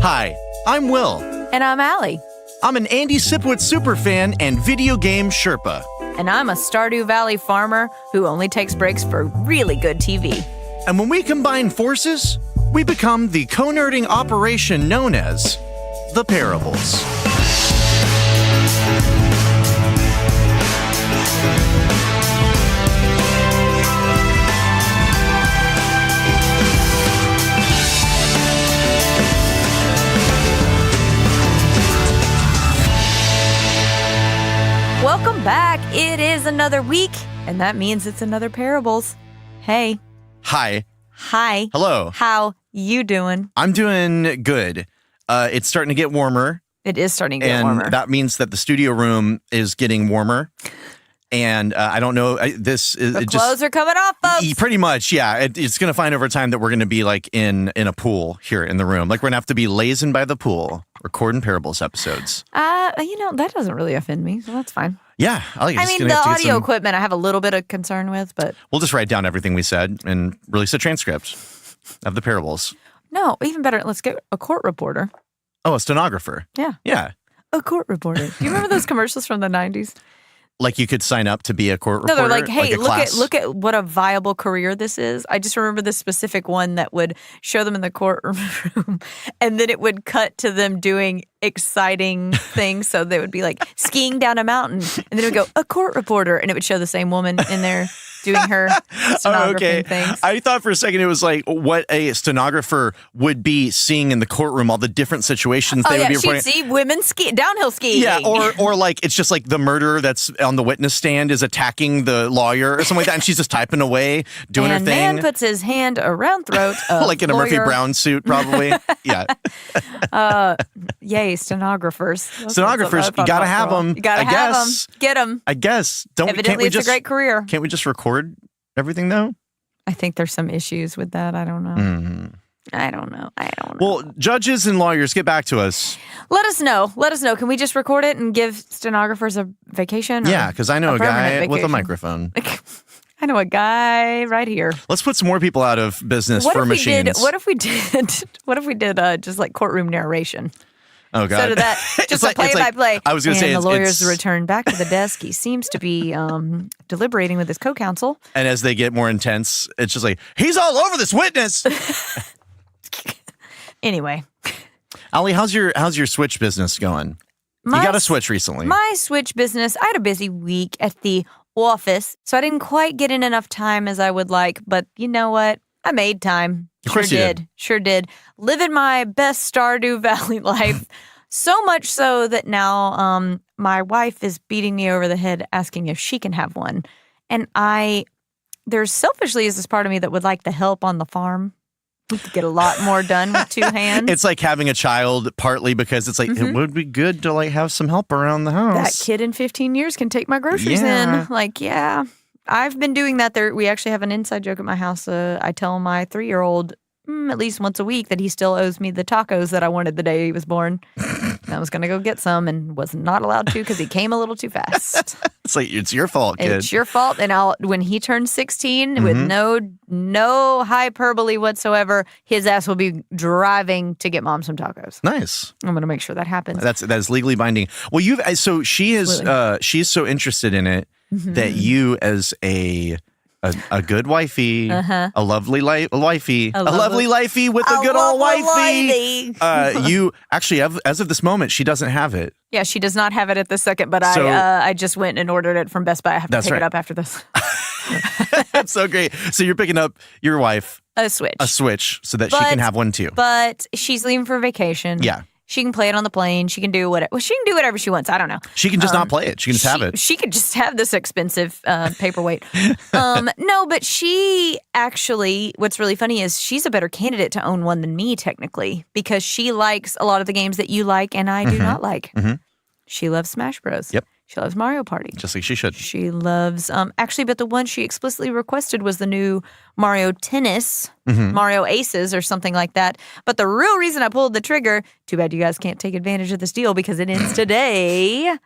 Hi, I'm Will. And I'm Allie. I'm an Andy Sipowicz superfan and video game Sherpa. And I'm a Stardew Valley farmer who only takes breaks for really good TV. And when we combine forces, we become the co-nerding operation known as the Pairables. Welcome back. It is another week, and that means it's another Pairables. Hey. Hi. Hi. Hello. How you doing? I'm doing good. It's starting to get warmer. It is starting to get warmer. And that means that the studio room is getting warmer. And I don't know, the clothes are coming off, folks. Pretty much, yeah. It's going to find over time that we're going to be like in a pool here in the room. Like we're going to have to be lazing by the pool, recording Pairables episodes. That doesn't really offend me, so that's fine. Yeah. The audio equipment I have a little bit of concern with, but... We'll just write down everything we said and release a transcript of the Pairables. No, even better, let's get a court reporter. Oh, a stenographer. Yeah. Yeah. A court reporter. Do you remember those commercials from the 90s? Like you could sign up to be a court reporter? No, they're like, hey, like look at what a viable career this is. I just remember this specific one that would show them in the courtroom and then it would cut to them doing exciting things. So they would be like skiing down a mountain and then it would go, a court reporter. And it would show the same woman in there doing her stenographing things. I thought for a second it was like what a stenographer would be seeing in the courtroom, all the different situations they would be reporting. She'd see women downhill skiing. Yeah, or like it's just like the murderer that's on the witness stand is attacking the lawyer or something like that, and she's just typing away, doing her thing. And man puts his hand around throat of like in a lawyer. Murphy Brown suit, probably. Yeah. Yay, stenographers. Stenographers, you gotta have them. You gotta have them. Get them. I guess. Evidently, it's a great career. Can't we just record everything though? I think there's some issues with that. I don't know. Mm-hmm. I don't know. Well, judges and lawyers, get back to us. Let us know. Can we just record it and give stenographers a vacation? Yeah, because I know a guy with a microphone. I know a guy right here. Let's put some more people out of business for machines. What if we did just like courtroom narration? Oh, God. So did that, just a play-by-play. I was going to say, the lawyers return back to the desk. He seems to be deliberating with his co-counsel. And as they get more intense, it's just like, he's all over this witness. Anyway. Allie, how's your Switch business going? You got a Switch recently. My Switch business, I had a busy week at the office, so I didn't quite get in enough time as I would like, but you know what? I made time. Of course you did. Sure did. Living my best Stardew Valley life. So much so that now my wife is beating me over the head asking if she can have one. And there selfishly is this part of me that would like the help on the farm. We could get a lot more done with two hands. It's like having a child, partly because it's like, it would be good to like have some help around the house. That kid in 15 years can take my groceries in. Like, yeah. I've been doing that. We actually have an inside joke at my house. I tell my 3-year-old at least once a week that he still owes me the tacos that I wanted the day he was born. I was going to go get some and was not allowed to because he came a little too fast. It's like, it's your fault, kid. It's your fault. And when he turns 16, with no hyperbole whatsoever, his ass will be driving to get mom some tacos. Nice. I'm going to make sure that happens. That is legally binding. Well, she's so interested in it that you as a good wifey, a lovely wifey, a lovely lifey with a good old wifey. You actually, as of this moment, she doesn't have it. Yeah, she does not have it at this second, but I just went and ordered it from Best Buy. I have to pick it up after this. That's so great. So you're picking up your wife a Switch so that she can have one too. But she's leaving for vacation. Yeah. She can play it on the plane. She can do whatever. Well, she can do whatever she wants. I don't know. She can just not play it. She can just have it. She could just have this expensive paperweight. No, but she actually, what's really funny is she's a better candidate to own one than me, technically, because she likes a lot of the games that you like and I do not like. Mm-hmm. She loves Smash Bros. Yep. She loves Mario Party. Just like she should. She loves, actually, but the one she explicitly requested was the new Mario Tennis, Mario Aces or something like that. But the real reason I pulled the trigger, too bad you guys can't take advantage of this deal because it ends today,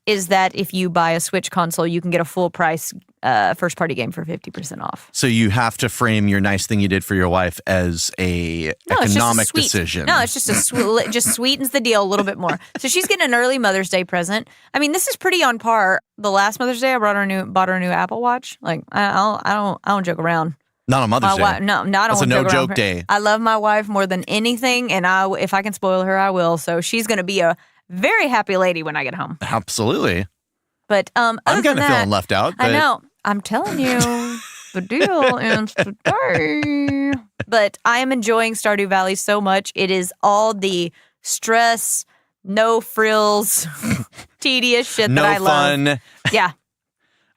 is that if you buy a Switch console, you can get a full price first-party game for 50% off. So you have to frame your nice thing you did for your wife as a economic decision. No, it's just just sweetens the deal a little bit more. So she's getting an early Mother's Day present. I mean, this is pretty on par. The last Mother's Day, I bought her a new Apple Watch. Like I don't joke around. Not on Mother's Day. No, that's a no-joke day. I love my wife more than anything, and if I can spoil her, I will. So she's going to be a very happy lady when I get home. Absolutely. But I'm kind of feeling left out. But... I know. I'm telling you, the deal ends today. But I am enjoying Stardew Valley so much. It is all the stress, no frills, tedious shit that I love. No fun. Yeah.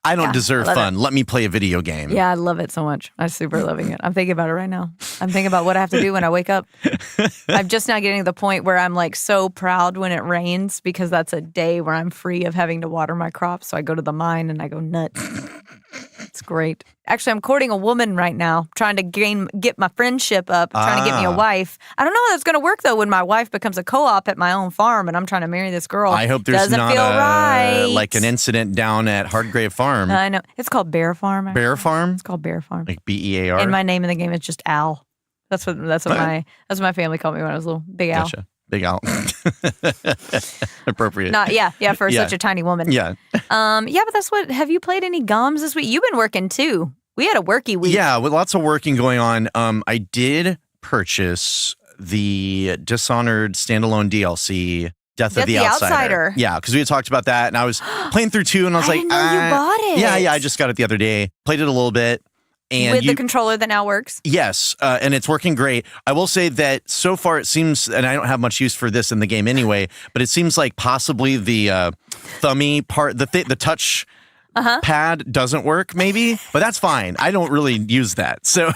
I don't deserve fun. Let me play a video game. Yeah, I love it so much. I'm super loving it. I'm thinking about it right now. I'm thinking about what I have to do when I wake up. I'm just now getting to the point where I'm like so proud when it rains because that's a day where I'm free of having to water my crops. So I go to the mine and I go nuts. It's great. Actually, I'm courting a woman right now, trying to get my friendship up, trying to get me a wife. I don't know how that's going to work, though, when my wife becomes a co-op at my own farm and I'm trying to marry this girl. I hope there's Doesn't not feel right. like an incident down at Hardgrave Farm. I know. It's called Bear Farm. Actually. Bear Farm? It's called Bear Farm. Like BEAR? And my name in the game is just Al. That's what my family called me when I was little. Big Al. Gotcha. Big Al. Appropriate. For such a tiny woman. Yeah. But that's what. Have you played any GOMs this week? You've been working too. We had a worky week. Yeah, with lots of working going on. I did purchase the Dishonored standalone DLC, Death of the Outsider. Yeah, because we had talked about that, and I was playing through 2, and I was didn't know you bought it. Yeah, I just got it the other day. Played it a little bit. And with the controller that now works? Yes, and it's working great. I will say that so far it seems, and I don't have much use for this in the game anyway, but it seems like possibly the thummy part, the touch pad doesn't work maybe, but that's fine. I don't really use that, so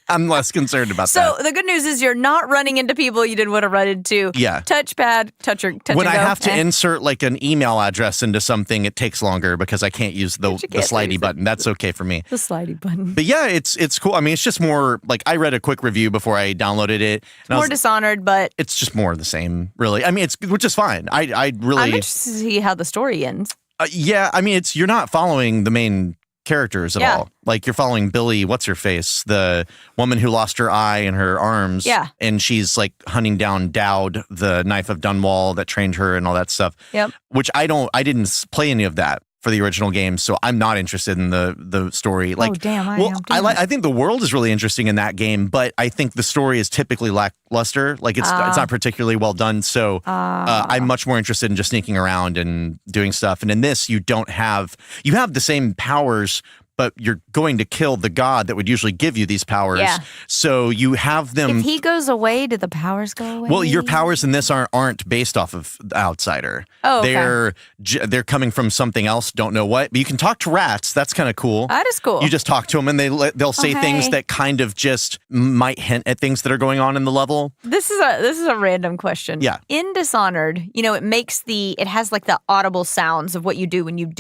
I'm less concerned about that. So the good news is you're not running into people you didn't want to run into. Yeah. Touchpad, touch when I have to insert like an email address into something, it takes longer because I can't use the slidey button. That's okay for me. The slidey button. But yeah, it's cool. I mean, it's just more like I read a quick review before I downloaded it. More Dishonored, but it's just more of the same, really. I mean, which is fine. I'm interested to see how the story ends. Yeah, I mean, you're not following the main characters at all. Like, you're following Billy, what's-her-face, the woman who lost her eye and her arms. Yeah. And she's, like, hunting down Dowd, the Knife of Dunwall that trained her and all that stuff. Yep. Which I didn't play any of that for the original game, so I'm not interested in the story. Like, I think the world is really interesting in that game, but I think the story is typically lackluster. Like, it's not particularly well done, so I'm much more interested in just sneaking around and doing stuff. And in this, you have the same powers, but you're going to kill the god that would usually give you these powers. Yeah. So you have them. If he goes away, do the powers go away? Well, your powers in this aren't based off of the Outsider. Oh, okay. They're coming from something else. Don't know what. But you can talk to rats. That's kind of cool. That is cool. You just talk to them, and they'll say things that kind of just might hint at things that are going on in the level. This is a random question. Yeah. In Dishonored, it has like the audible sounds of what you do when you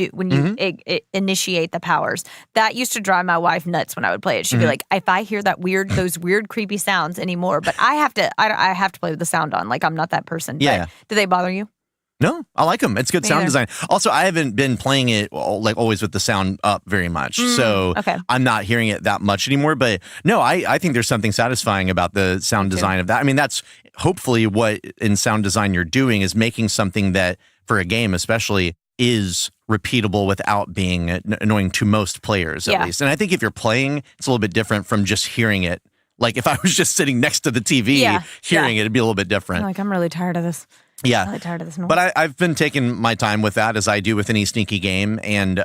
initiate the powers. That used to drive my wife nuts when I would play it. She'd be like, if I hear those weird, creepy sounds anymore, but I have to play with the sound on. Like, I'm not that person. Yeah. But do they bother you? No, I like them. It's good sound design. Also, I haven't been playing it like always with the sound up very much, so I'm not hearing it that much anymore. But no, I think there's something satisfying about the sound design of that. I mean, that's hopefully what in sound design you're doing is making something that for a game especially is repeatable without being annoying to most players at least. And I think if you're playing, it's a little bit different from just hearing it. Like if I was just sitting next to the TV hearing it, it'd be a little bit different. I'm really tired of this. Yeah. I'm really tired of this noise. But I've been taking my time with that as I do with any sneaky game. And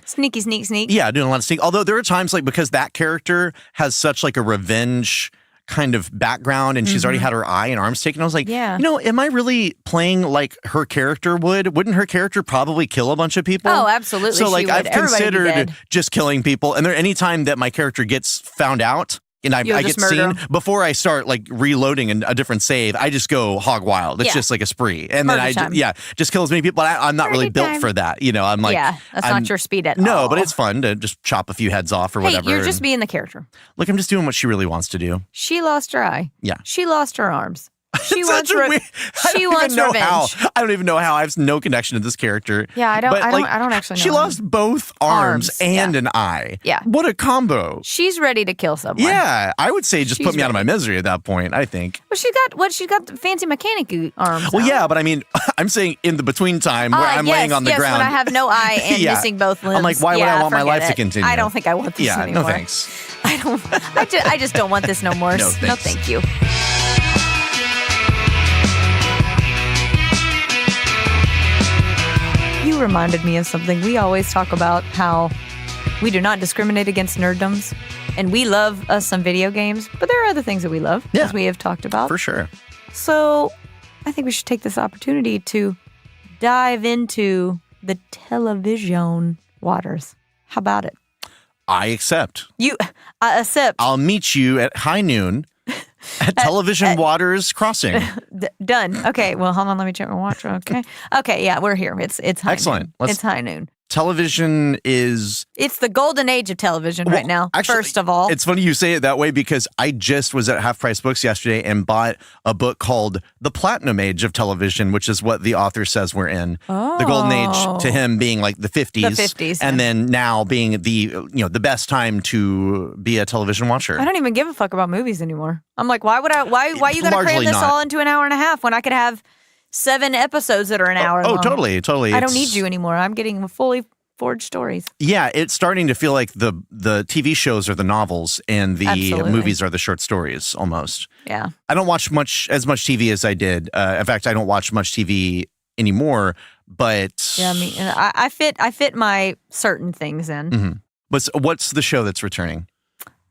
sneaky sneak. Yeah, doing a lot of sneak. Although there are times like because that character has such like a revenge kind of background and she's already had her eye and arms taken. I was like, am I really playing like her character would? Wouldn't her character probably kill a bunch of people? Oh, absolutely. So like I've considered just killing people. And any time that my character gets found out, and I get seen before I start like reloading a different save. I just go hog wild. It's just like a spree, and then just kill as many people. I'm not really built for that. I'm like, that's not your speed at all. No, but it's fun to just chop a few heads off or whatever. You're just being the character. Look, I'm just doing what she really wants to do. She lost her eye. Yeah, she lost her arms. She wants revenge. I don't even know how. I have no connection to this character. Yeah, I don't. But, I don't actually know. She lost both arms and an eye. Yeah. What a combo. She's ready to kill someone. Yeah, I would say just put me out of my misery at that point, I think. Well, she's got the fancy mechanic arms. Well, yeah, but I mean, I'm saying in the between time where I'm laying on the ground. When I have no eye and missing both limbs. I'm like, why would I want my life to continue? I don't think I want this anymore. No thanks. I just don't want this no more. No, no, thank you. You reminded me of something. We always talk about how we do not discriminate against nerddoms, and we love us some video games, but there are other things that we love, as we have talked about. For sure. So I think we should take this opportunity to dive into the television waters. How about it? I accept. I accept. I'll meet you at high noon at Television Waters Crossing. Done. Okay. Well, hold on. Let me check my watch. Okay. Okay. Yeah, we're here. It's high Excellent. Noon. It's high noon. Television is... It's the golden age of television right now, actually, first of all. It's funny you say it that way because I just was at Half Price Books yesterday and bought a book called The Platinum Age of Television, which is what the author says we're in. Oh. The golden age to him being like the 50s. The 50s. And then now being the best time to be a television watcher. I don't even give a fuck about movies anymore. I'm like, why are you going to cram this all into an hour and a half when I could have 7 episodes that are an hour long? Oh, totally. I don't need you anymore. I'm getting fully forged stories. Yeah, it's starting to feel like the TV shows are the novels and the movies are the short stories almost. Yeah. I don't watch as much TV as I did. In fact, I don't watch much TV anymore, but... Yeah, I fit my certain things in. Mm-hmm. What's the show that's returning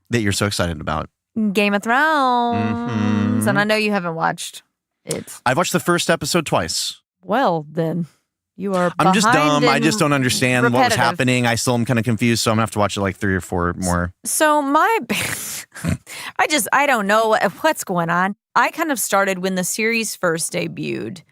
that you're so excited about? Game of Thrones. Mm-hmm. And I know you haven't watched it. I've watched the first episode twice. Well, then... You are I'm just dumb. I just don't understand repetitive. What was happening. I still am kind of confused, so I'm going to have to watch it like 3 or 4 more. So I don't know what's going on. I kind of started when the series first debuted.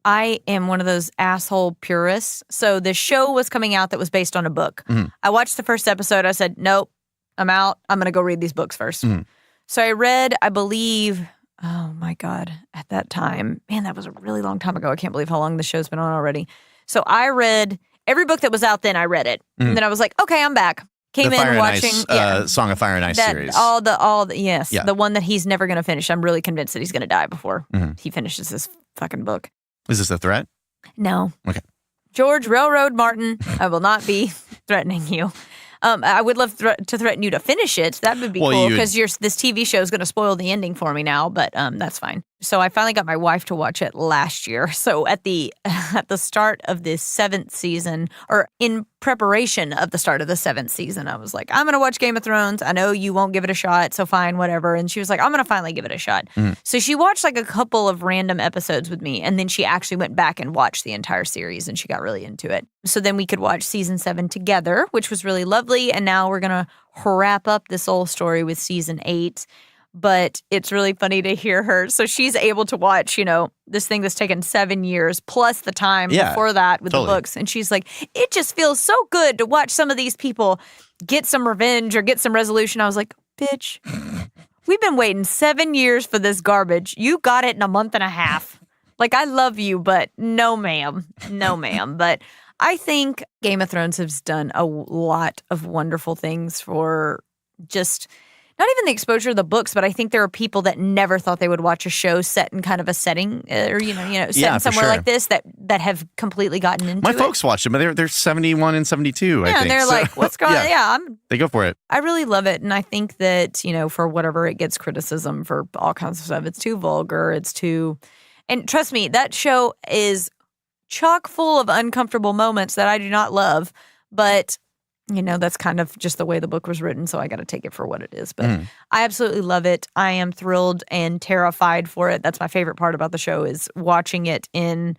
I am one of those asshole purists. So the show was coming out that was based on a book. Mm-hmm. I watched the first episode. I said, nope, I'm out. I'm going to go read these books first. Mm-hmm. So I read, I believe... Oh, my God. At that time, man, that was a really long time ago. I can't believe how long the show's been on already. So I read every book that was out then. I read it. Mm-hmm. And then I was like, okay, I'm back. Came in watching Song of Fire and Ice series. The one that he's never going to finish. I'm really convinced that he's going to die before he finishes this fucking book. Is this a threat? No. Okay. George Railroad Martin, I will not be threatening you. I would love to threaten you to finish it. That would be cool because this TV show is going to spoil the ending for me now, but that's fine. So I finally got my wife to watch it last year. So at the start of the 7th season, or in preparation of the start of the 7th season, I was like, I'm going to watch Game of Thrones. I know you won't give it a shot, so fine, whatever. And she was like, I'm going to finally give it a shot. Mm-hmm. So she watched like a couple of random episodes with me, and then she actually went back and watched the entire series, and she got really into it. So then we could watch season 7 together, which was really lovely. And now we're going to wrap up this whole story with season 8. But it's really funny to hear her. So she's able to watch, this thing that's taken 7 years plus the time before that with the books. And she's like, it just feels so good to watch some of these people get some revenge or get some resolution. I was like, bitch, we've been waiting 7 years for this garbage. You got it in a month and a half. Like, I love you, but no, ma'am. No, ma'am. But I think Game of Thrones has done a lot of wonderful things for just... not even the exposure of the books, but I think there are people that never thought they would watch a show set in kind of a setting, or set in somewhere like this that have completely gotten into it. My folks watched it, but they're 71 and 72. I think. And they're like, "What's going on?" Yeah, they go for it. I really love it, and I think that for whatever it gets criticism for all kinds of stuff, it's too vulgar. It's too, and trust me, that show is chock full of uncomfortable moments that I do not love, but. That's kind of just the way the book was written, so I got to take it for what it is. But I absolutely love it. I am thrilled and terrified for it. That's my favorite part about the show is watching it in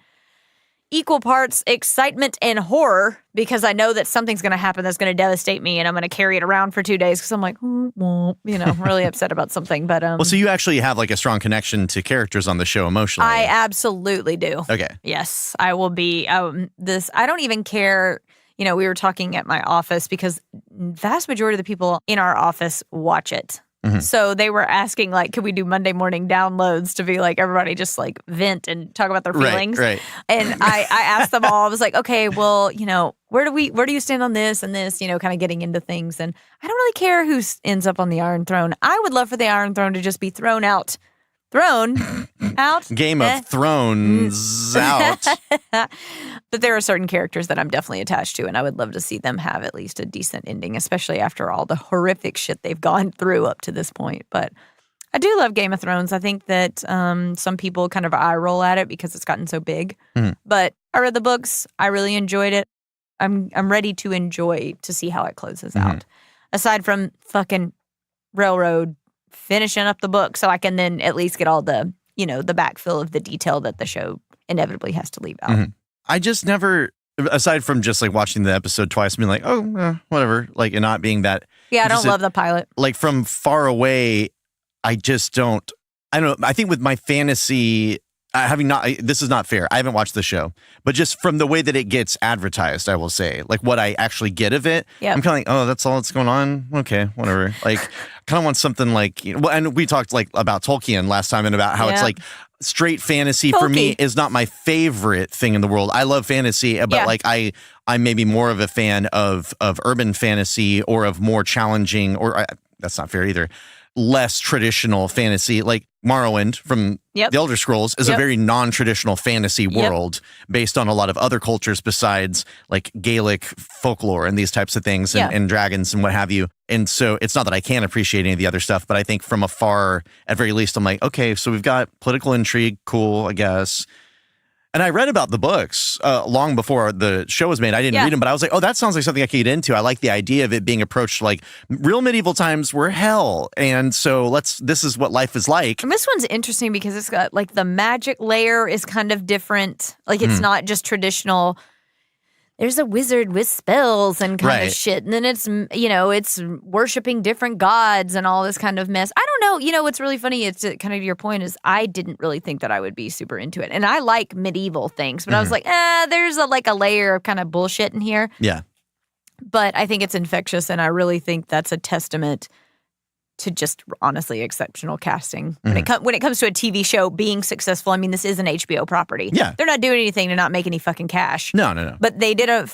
equal parts excitement and horror because I know that something's going to happen that's going to devastate me and I'm going to carry it around for 2 days because I'm like, really upset about something. But well, so you actually have like a strong connection to characters on the show emotionally. I absolutely do. Okay. Yes, I will be. I don't even care. We were talking at my office because vast majority of the people in our office watch it. So they were asking, like, could we do Monday morning downloads to be like, everybody just like vent and talk about their feelings. Right. And I asked them all, I was like, okay, well, where do you stand on this and this, kind of getting into things. And I don't really care who ends up on the Iron Throne. I would love for the Iron Throne to just be thrown out. Game of Thrones out. But there are certain characters that I'm definitely attached to, and I would love to see them have at least a decent ending, especially after all the horrific shit they've gone through up to this point. But I do love Game of Thrones. I think that some people kind of eye roll at it because it's gotten so big. But I read the books. I really enjoyed it. I'm ready to enjoy to see how it closes out. Aside from fucking Railroad finishing up the book so I can then at least get all the, the backfill of the detail that the show inevitably has to leave out. I just never, aside from just like watching the episode twice, being like, whatever, like, and not being that. Yeah, I don't love the pilot. Like from far away, I just don't, I don't know. I think with my fantasy, this is not fair. I haven't watched the show, but just from the way that it gets advertised, I will say, like what I actually get of it, I'm kind of like, oh, that's all that's going on. Okay, whatever. Like, kind of want something like, and we talked like about Tolkien last time and about how it's like straight fantasy for me is not my favorite thing in the world. I love fantasy, but like I'm maybe more of a fan of urban fantasy or of more challenging, that's not fair either, less traditional fantasy. Like Morrowind from The Elder Scrolls is a very non-traditional fantasy world based on a lot of other cultures besides like Gaelic folklore and these types of things and dragons and what have you. And so it's not that I can't appreciate any of the other stuff, but I think from afar, at very least, I'm like, okay, so we've got political intrigue. Cool, I guess. And I read about the books long before the show was made. I didn't read them, but I was like, oh, that sounds like something I could get into. I like the idea of it being approached like real medieval times were hell. And so this is what life is like. And this one's interesting because it's got like the magic layer is kind of different. Like it's not just traditional. There's a wizard with spells and kind of shit. And then it's, it's worshiping different gods and all this kind of mess. I don't know. What's really funny, it's kind of your point is I didn't really think that I would be super into it. And I like medieval things, but I was like, there's a layer of kind of bullshit in here. Yeah. But I think it's infectious, and I really think that's a testament to just honestly exceptional casting. When it comes to a TV show being successful, I mean, this is an HBO property. Yeah. They're not doing anything to not make any fucking cash. No. But they did a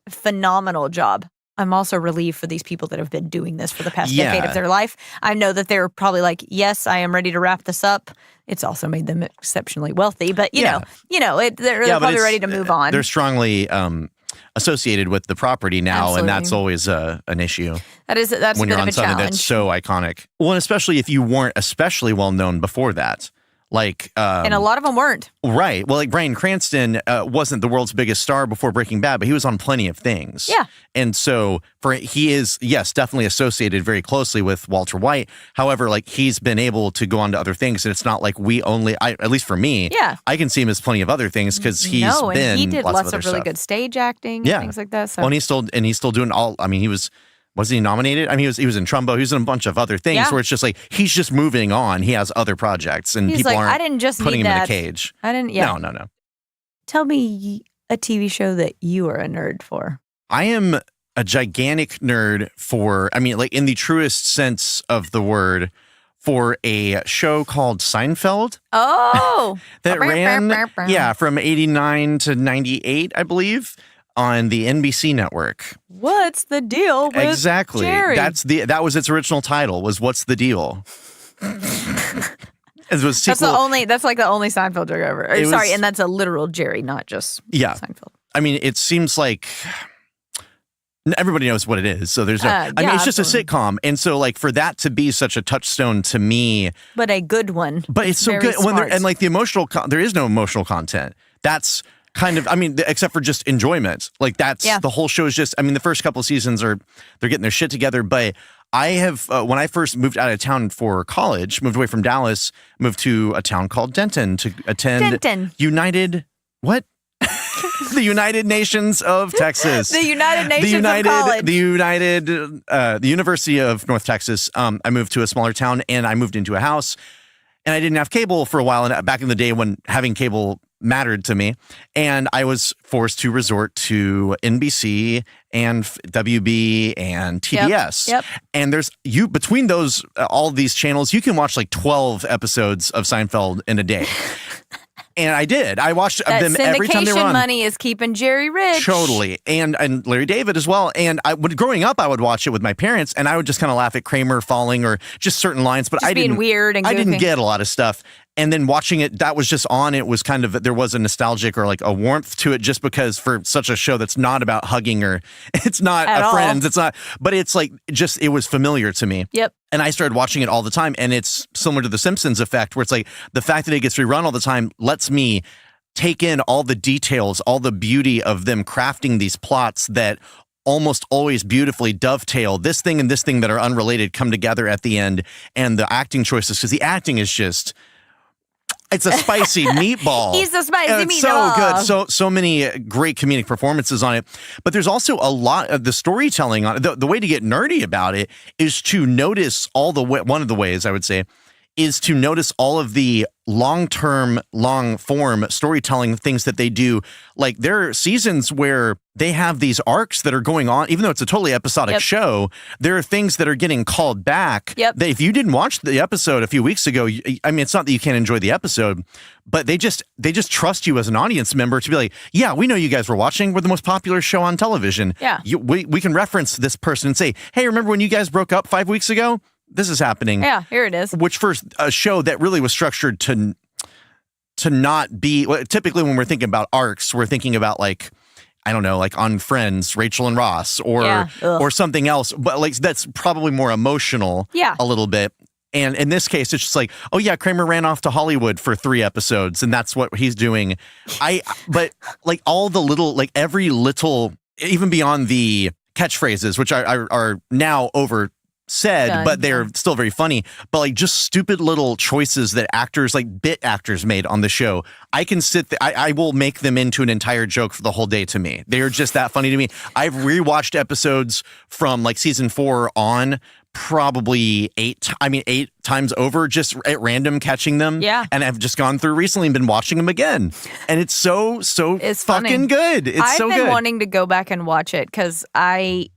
phenomenal job. I'm also relieved for these people that have been doing this for the past decade of their life. I know that they're probably like, yes, I am ready to wrap this up. It's also made them exceptionally wealthy, but they're probably ready to move on. They're strongly associated with the property now, Absolutely. And that's always an issue. That's when a bit you're of on a something challenge. that's so iconic. Well, and especially if you weren't especially well known before that. Like, and a lot of them weren't. Right. Well, like Bryan Cranston wasn't the world's biggest star before Breaking Bad, but he was on plenty of things. Yeah. And so he is, yes, definitely associated very closely with Walter White. However, like he's been able to go on to other things, and it's not like at least for me, I can see him as plenty of other things because he did lots of really stuff. good stage acting and things like that. So. Well, and he's still doing all. I mean, wasn't he nominated? I mean, he was in Trumbo. He was in a bunch of other things where it's just like he's just moving on. He has other projects, and people aren't I didn't just putting him need in that. a cage. I didn't. Yeah. No. Tell me a TV show that you are a nerd for. I am a gigantic nerd for. I mean, like in the truest sense of the word, for a show called SEINFELD. Oh, that ran from '89 to '98, I believe. On the NBC network. What's the deal with Jerry? That was its original title, was What's the Deal? It was that's like the only Seinfeld joke ever. And that's a literal Jerry, not just Seinfeld. I mean, it seems like everybody knows what it is. So there's no it's just a sitcom. And so like for that to be such a touchstone to me. But a good one. But it's so good. And like the emotional there is no emotional content. That's kind of, I mean, except for just enjoyment. Like that's the whole show is just, I mean, the first couple of seasons they're getting their shit together. But I have, when I first moved out of town for college, moved away from Dallas, moved to a town called Denton to attend the United Nations of Texas. The United Nations of college. The University of North Texas. I moved to a smaller town and I moved into a house and I didn't have cable for a while. And back in the day when having cable mattered to me. And I was forced to resort to NBC and WB and TBS. Yep. And there's between those, all these channels, you can watch like 12 episodes of Seinfeld in a day. And I did. I watched them every time they were on. Syndication money is keeping Jerry rich. Totally. And Larry David as well. And growing up, I would watch it with my parents, and I would just kind of laugh at Kramer falling or just certain lines. But just being weird and goofy. I didn't get a lot of stuff. And then watching it, that was just on. It was kind of, there was a nostalgic or like a warmth to it just because for such a show that's not about hugging or it's not At all. Friends. It's not, but it's like just, it was familiar to me. Yep. And I started watching it all the time. And it's similar to the Simpsons effect where it's like the fact that it gets rerun all the time lets me take in all the details, all the beauty of them crafting these plots that almost always beautifully dovetail this thing and this thing that are unrelated come together at the end. And the acting choices, because the acting is just... It's a spicy meatball. He's a spicy meatball. It's so good. So many great comedic performances on it. But there's also a lot of the storytelling on it. The way to get nerdy about it is to notice one of the ways I would say is to notice all of the long-term, long-form storytelling things that they do. Like there are seasons where they have these arcs that are going on, even though it's a totally episodic show, there are things that are getting called back. Yep. That if you didn't watch the episode a few weeks ago, I mean, it's not that you can't enjoy the episode, but they just trust you as an audience member to be like, yeah, we know you guys were watching. We're the most popular show on television. Yeah. We can reference this person and say, hey, remember when you guys broke up 5 weeks ago? This is happening. Yeah, here it is. Which for a show that really was structured to not be, typically when we're thinking about arcs, we're thinking about like, I don't know, like on Friends, Rachel and Ross or something else. But like that's probably more emotional a little bit. And in this case, it's just like, oh yeah, Kramer ran off to Hollywood for 3 episodes and that's what he's doing. But like all the little, like every little, even beyond the catchphrases, which are now over said, but they're still very funny. But like just stupid little choices that actors, like bit actors made on the show. I can sit there, I will make them into an entire joke for the whole day to me. They're just that funny to me. I've rewatched episodes from like season 4 on probably 8 times over, just at random catching them. Yeah. And I've just gone through recently and been watching them again. And it's so it's fucking funny. good. It's so good. I've been wanting to go back and watch it because I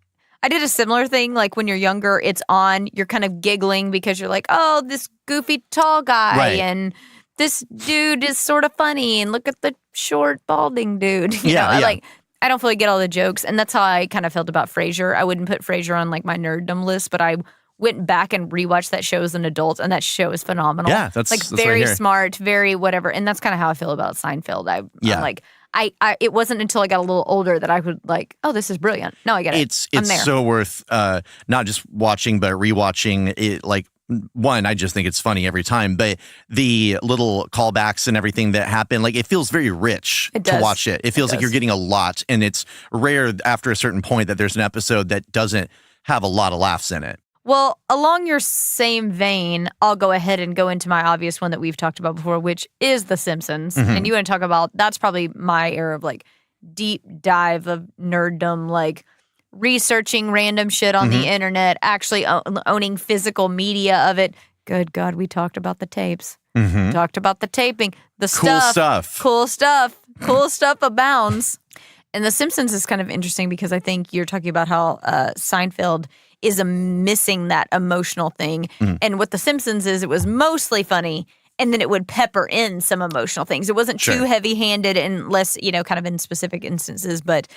did a similar thing. Like when you're younger, it's on, you're kind of giggling because you're like, oh, this goofy tall guy and this dude is sort of funny and look at the short balding dude. You know, like I don't fully get all the jokes. And that's how I kind of felt about Frasier. I wouldn't put Frasier on like my nerddom list, but I went back and rewatched that show as an adult, and that show is phenomenal. Yeah, that's very smart, very whatever. And that's kind of how I feel about Seinfeld. I'm like, it wasn't until I got a little older that I would like, oh, this is brilliant. No, I get it. It's so worth not just watching, but rewatching it. Like, one, I just think it's funny every time, but the little callbacks and everything that happen, like it feels very rich to watch it. It feels like you're getting a lot, and it's rare after a certain point that there's an episode that doesn't have a lot of laughs in it. Well, along your same vein, I'll go ahead and go into my obvious one that we've talked about before, which is The Simpsons. Mm-hmm. And you want to talk about, that's probably my era of like deep dive of nerddom, like researching random shit on the internet, actually owning physical media of it. Good God, we talked about the tapes. Mm-hmm. Talked about the taping. Cool stuff abounds. And The Simpsons is kind of interesting because I think you're talking about how Seinfeld is missing that emotional thing. Mm. And what The Simpsons is, it was mostly funny, and then it would pepper in some emotional things. It wasn't too heavy-handed unless, kind of in specific instances. But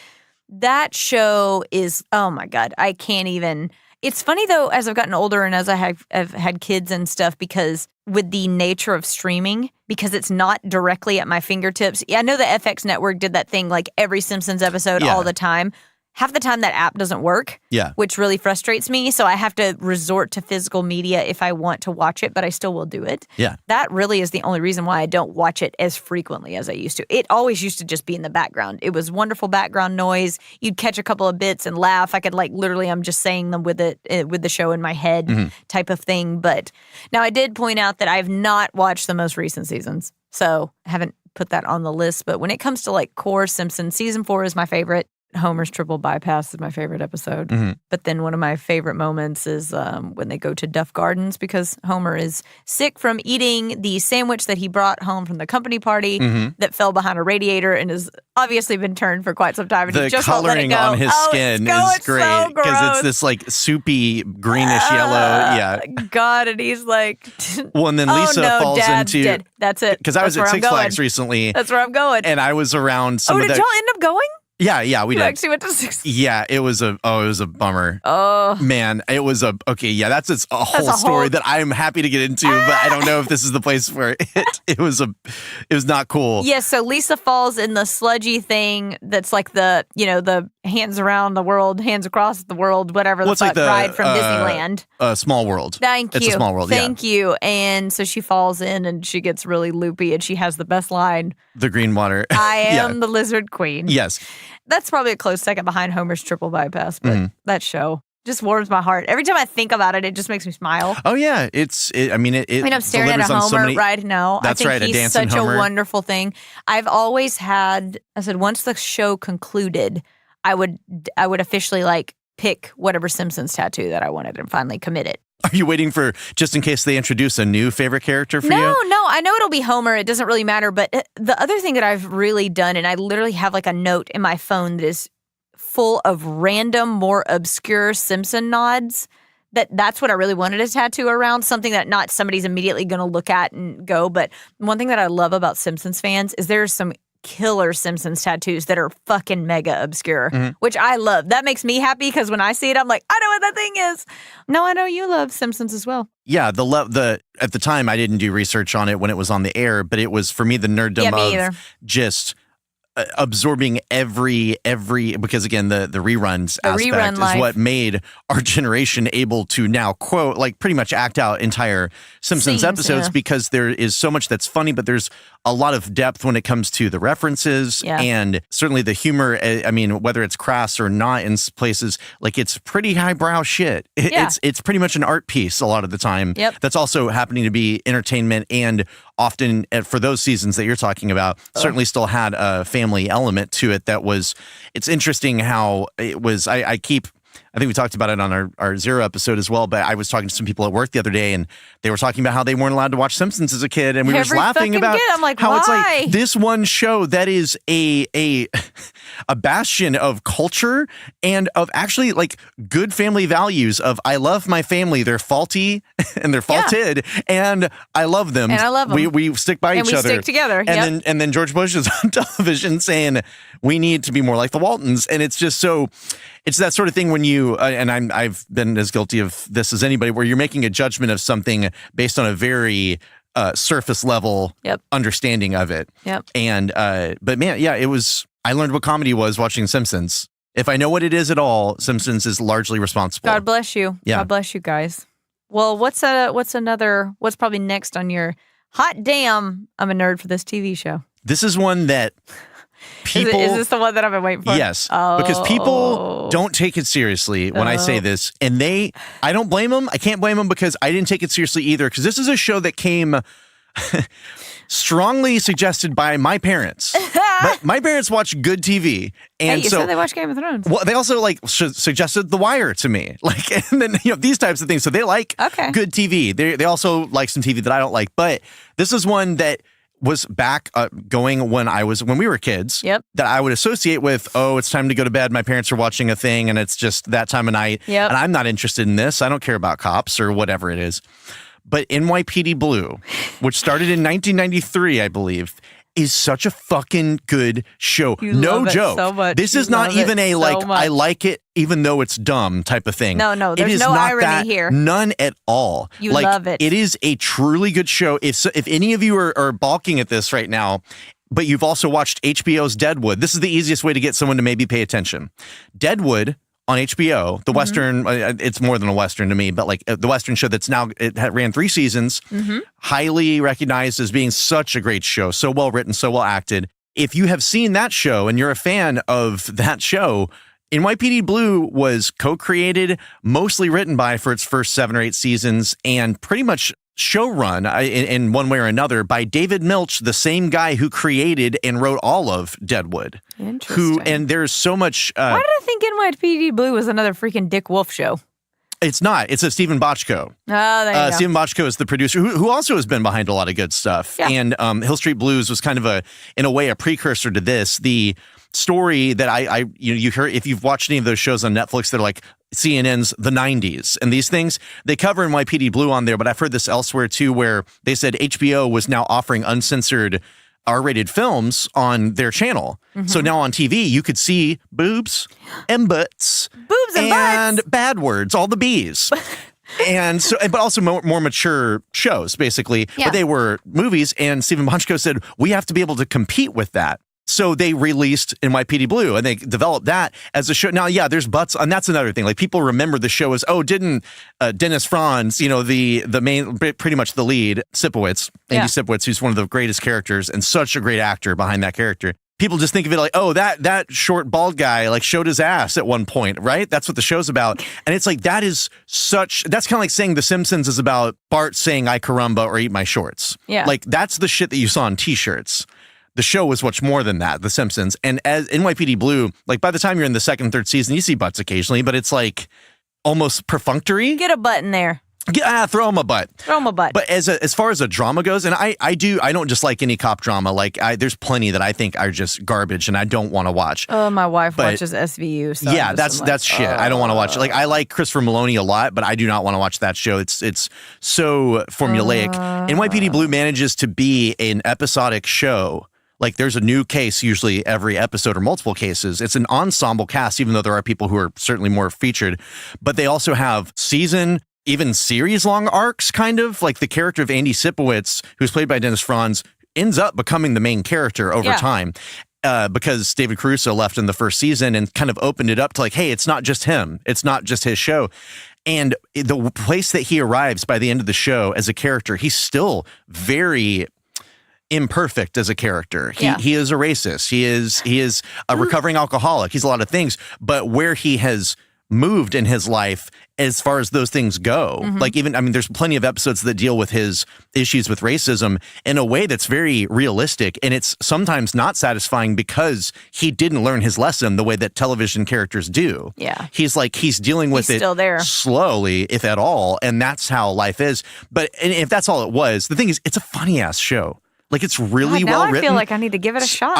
that show is, oh my God, I can't even. It's funny, though, as I've gotten older and as I have had kids and stuff, because with the nature of streaming, because it's not directly at my fingertips. I know the FX Network did that thing like every Simpsons episode all the time. Half the time that app doesn't work, which really frustrates me. So I have to resort to physical media if I want to watch it, but I still will do it. Yeah. That really is the only reason why I don't watch it as frequently as I used to. It always used to just be in the background. It was wonderful background noise. You'd catch a couple of bits and laugh. I could I'm just saying them with the show in my head type of thing. But now I did point out that I've not watched the most recent seasons. So I haven't put that on the list. But when it comes to like core Simpsons, season 4 is my favorite. Homer's triple bypass is my favorite episode. Mm-hmm. But then one of my favorite moments is when they go to Duff Gardens because Homer is sick from eating the sandwich that he brought home from the company party that fell behind a radiator and has obviously been turned for quite some time. And the he just won't let it coloring go. on his skin is great because it's this like soupy greenish yellow. Yeah. God, and he's like, well, and then Lisa falls Dad's into. dead. That's it. Because I was at Six Flags recently. That's where I'm going. And I was around some of did y'all end up going? Yeah, we did. You actually went to Six Flags? Yeah, it was a bummer. Oh. Man, it was that's a whole story that I'm happy to get into, but I don't know if this is the place where it was not cool. Yeah, so Lisa falls in the sludgy thing that's like the hands around the world, hands across the world, whatever the fuck ride from Disneyland. Small World. Thank you. It's a Small World, Thank you. And so she falls in and she gets really loopy and she has the best line. The green water. I am the lizard queen. Yes. That's probably a close second behind Homer's triple bypass, but that show just warms my heart. Every time I think about it, it just makes me smile. Oh, yeah. I'm staring at a Homer right now. That's I think he's such Homer. A wonderful thing. I've always had, once the show concluded, I would officially like pick whatever Simpsons tattoo that I wanted and finally commit it. Are you waiting for just in case they introduce a new favorite character for you? No. I know it'll be Homer. It doesn't really matter. But the other thing that I've really done, and I literally have like a note in my phone that is full of random, more obscure Simpson nods. That's what I really wanted a tattoo around, something that not somebody's immediately going to look at and go. But one thing that I love about Simpsons fans is there's some killer Simpsons tattoos that are fucking mega obscure, which I love. That makes me happy because when I see it, I'm like, I know what that thing is. No, I know you love Simpsons as well. Yeah, at the time I didn't do research on it when it was on the air, but it was for me the nerddom of just absorbing every because again the reruns aspect is what made our generation able to now quote like pretty much act out entire Simpsons episodes because there is so much that's funny, but there's a lot of depth when it comes to the references and certainly the humor. I mean, whether it's crass or not in places, like it's pretty highbrow shit. It's pretty much an art piece a lot of the time. Yep. That's also happening to be entertainment and often for those seasons that you're talking about, certainly still had a family element to it that was, it's interesting how it was, I think we talked about it on our Zero episode as well, but I was talking to some people at work the other day and they were talking about how they weren't allowed to watch Simpsons as a kid. And we were just laughing about how it's like this one show that is a bastion of culture and of actually like good family values of I love my family. They're faulty and they're faulted and I love them. And I love them. We stick by each other. And we stick together. And then George Bush is on television saying we need to be more like the Waltons. And it's just so... It's that sort of thing when you, and I've been as guilty of this as anybody, where you're making a judgment of something based on a very surface level understanding of it. Yep. And, but man, yeah, I learned what comedy was watching Simpsons. If I know what it is at all, Simpsons is largely responsible. God bless you. Yeah. God bless you guys. Well, what's probably next on your hot damn, I'm a nerd for this TV show? This is one that... People, is this the one that I've been waiting for? Yes, because people don't take it seriously when I say this, and I don't blame them. I can't blame them because I didn't take it seriously either. Because this is a show that came strongly suggested by my parents. But my parents watch good TV, and you said they watch Game of Thrones. Well, they also suggested The Wire to me, and then these types of things. So they like good TV. They also like some TV that I don't like, but this is one that was back going when we were kids that I would associate with, it's time to go to bed. My parents are watching a thing and it's just that time of night. Yep. And I'm not interested in this. I don't care about cops or whatever it is. But NYPD Blue, which started in 1993, I believe, is such a fucking good show. No joke. So much. This is not even a I like it even though it's dumb type of thing. No, there's no irony here. None at all. You love it. It is a truly good show. If any of you are balking at this right now, but you've also watched HBO's Deadwood, this is the easiest way to get someone to maybe pay attention. Deadwood on HBO, the Western, it's more than a Western to me, but like the Western show that's now, ran 3 seasons, highly recognized as being such a great show, so well written, so well acted. If you have seen that show and you're a fan of that show, NYPD Blue was co-created, mostly written by for its first 7 or 8 seasons, and pretty much showrun in one way or another by David Milch, the same guy who created and wrote all of Deadwood. Interesting. And there's so much. Why did I think NYPD Blue was another freaking Dick Wolf show? It's not. It's a Stephen Bochco. Oh, there you go. Stephen Bochco is the producer who also has been behind a lot of good stuff. Yeah. And Hill Street Blues was kind of in a way, a precursor to this. The story that you heard, if you've watched any of those shows on Netflix that are like CNN's The 90s and these things, they cover NYPD Blue on there. But I've heard this elsewhere too, where they said HBO was now offering uncensored R-rated films on their channel. Mm-hmm. So now on TV, you could see boobs and butts. Boobs and butts. Bad words, all the B's. And so, but also more mature shows, basically. Yeah. But they were movies, and Stephen Bochco said, we have to be able to compete with that. So they released NYPD Blue, and they developed that as a show. Now, yeah, there's butts, and that's another thing. Like, people remember the show as, didn't Dennis Franz, the main, pretty much the lead, Sipowicz, Andy Sipowicz, who's one of the greatest characters and such a great actor behind that character. People just think of it like, that short bald guy like showed his ass at one point, right? That's what the show's about. And it's like, that's kind of like saying The Simpsons is about Bart saying I caramba or eat my shorts. Yeah. Like, that's the shit that you saw on t-shirts. The show was much more than that, The Simpsons. And as NYPD Blue, like, by the time you're in the second, third season, you see butts occasionally, but it's like almost perfunctory. Get a butt in there. Throw him a butt. Throw him a butt. But as far as a drama goes, and I don't just like any cop drama. Like, there's plenty that I think are just garbage and I don't want to watch. Oh, my wife watches SVU. So yeah, that's shit. I don't want to watch it. Like, I like Christopher Maloney a lot, but I do not want to watch that show. It's so formulaic. NYPD Blue manages to be an episodic show. Like, there's a new case usually every episode or multiple cases. It's an ensemble cast, even though there are people who are certainly more featured. But they also have even series-long arcs, kind of. Like, the character of Andy Sipowicz, who's played by Dennis Franz, ends up becoming the main character over time. Because David Caruso left in the first season and kind of opened it up to like, hey, it's not just him. It's not just his show. And the place that he arrives by the end of the show as a character, he's still very imperfect as a character. He is a racist. He is a recovering alcoholic. He's a lot of things. But where he has moved in his life as far as those things go, like there's plenty of episodes that deal with his issues with racism in a way that's very realistic, and it's sometimes not satisfying because he didn't learn his lesson the way that television characters do. Yeah. He's dealing with it still there. Slowly, if at all, and that's how life is. But if that's all it was, the thing is, it's a funny ass show. Like, it's really well written. I feel like I need to give it a shot.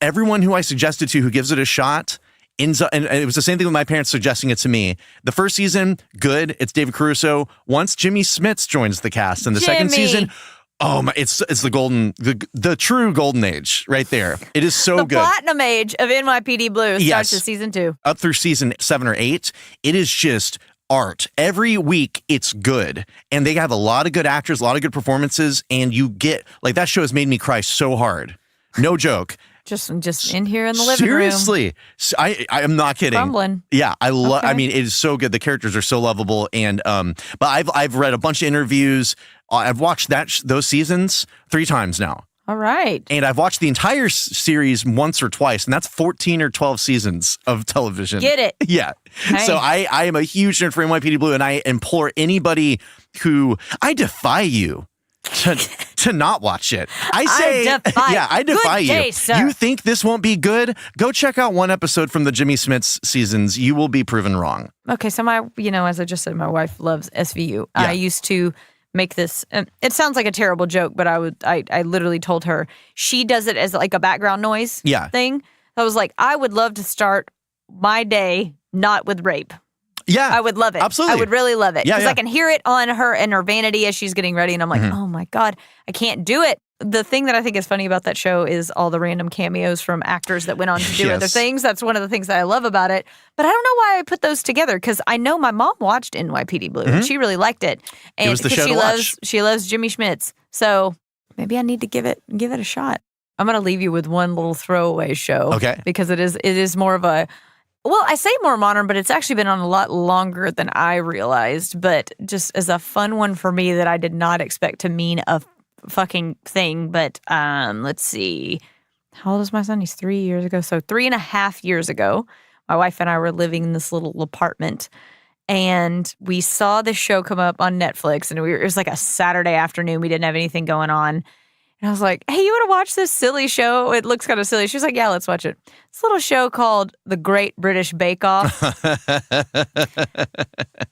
Everyone who I suggested to who gives it a shot ends up, and it was the same thing with my parents suggesting it to me. The first season, good. It's David Caruso. Once Jimmy Smits joins the cast in the second season, it's the true golden age right there. It is so good. The platinum age of NYPD Blue starts at season 2. Up through season 7 or 8, it is just art. Every week it's good, and they have a lot of good actors, a lot of good performances, and you get like, that show has made me cry so hard. No joke. Just in here in the living room. Seriously. I am not kidding. Crumbling. Yeah, I mean, it is so good. The characters are so lovable, and but I've read a bunch of interviews. I've watched those seasons 3 times now. All right. And I've watched the entire series once or twice, and that's 14 or 12 seasons of television. Get it. Yeah. Nice. So I am a huge nerd for NYPD Blue, and I implore anybody I defy you to not watch it. I defy you. Day, you think this won't be good? Go check out one episode from the Jimmy Smits seasons. You will be proven wrong. Okay, so as I just said, my wife loves SVU. Yeah. I used to make this, it sounds like a terrible joke, but I literally told her, she does it as like a background noise thing. I was like, I would love to start my day not with rape. Yeah. I would love it. Absolutely. I would really love it. Because I can hear it on her and her vanity as she's getting ready. And I'm like, oh my God, I can't do it. The thing that I think is funny about that show is all the random cameos from actors that went on to do other things. That's one of the things that I love about it. But I don't know why I put those together, because I know my mom watched NYPD Blue and she really liked it. And it was the show to watch. She loves Jimmy Smits. So maybe I need to give it a shot. I'm going to leave you with one little throwaway show. Okay. Because it is more of a, well, I say more modern, but it's actually been on a lot longer than I realized. But just as a fun one for me that I did not expect to mean a fucking thing. But let's see. How old is my son? He's 3 years ago. So 3.5 years ago, my wife and I were living in this little apartment. And we saw the show come up on Netflix, and it was like a Saturday afternoon. We didn't have anything going on. And I was like, hey, you want to watch this silly show? It looks kind of silly. She was like, yeah, let's watch it. This little show called The Great British Bake Off.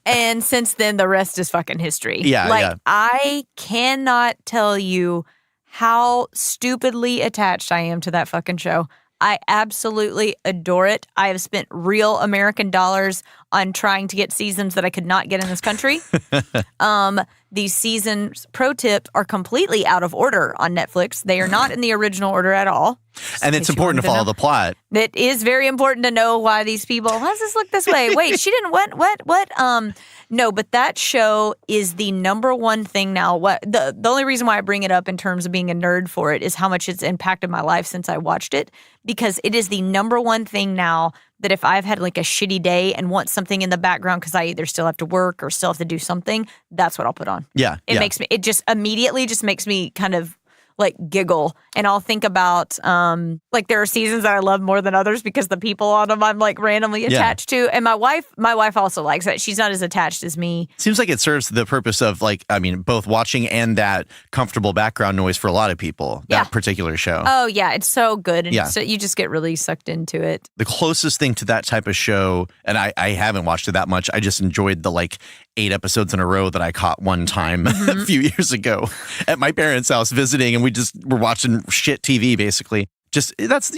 And since then, the rest is fucking history. Yeah. I cannot tell you how stupidly attached I am to that fucking show. I absolutely adore it. I have spent real American dollars on trying to get seasons that I could not get in this country. These seasons, pro tip, are completely out of order on Netflix. They are not in the original order at all. And it's important to follow the plot. It is very important to know why these people, why does this look this way? Wait, she didn't, what? No, but that show is the number one thing now. The only reason why I bring it up in terms of being a nerd for it is how much it's impacted my life since I watched it, because it is the number one thing now that if I've had like a shitty day and want something in the background because I either still have to work or still have to do something, that's what I'll put on. Yeah. It just immediately just makes me kind of like giggle, and I'll think about like there are seasons that I love more than others because the people on them I'm like randomly attached to. And my wife also likes that. She's not as attached as me. Seems like it serves the purpose of both watching and that comfortable background noise for a lot of people. That particular show. Oh yeah, it's so good, and so you just get really sucked into it. The closest thing to that type of show, and I haven't watched it that much. I just enjoyed the 8 episodes in a row that I caught one time a few years ago at my parents' house visiting, and we just were watching shit TV basically. Just that's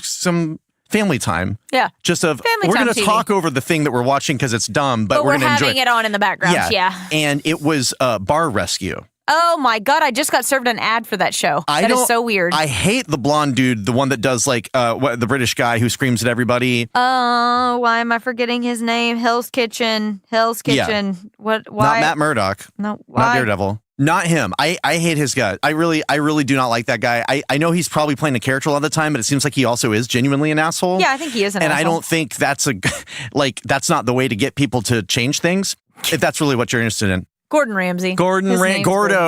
some family time. Yeah, just we're going to talk over the thing that we're watching because it's dumb, but we're going to enjoy having it on in the background. Yeah. And it was Bar Rescue. Oh my God, I just got served an ad for that show. That is so weird. I hate the blonde dude, the one that does the British guy who screams at everybody. Oh, why am I forgetting his name? Hell's Kitchen. Yeah. What? Why? Not Matt Murdock. No, why? Not Daredevil. Not him. I hate his guts. I really do not like that guy. I know he's probably playing a character all the time, but it seems like he also is genuinely an asshole. Yeah, I think he is an asshole. And I don't think that's that's not the way to get people to change things, if that's really what you're interested in. Gordon Ramsay. Gordy Ramsay. Gordy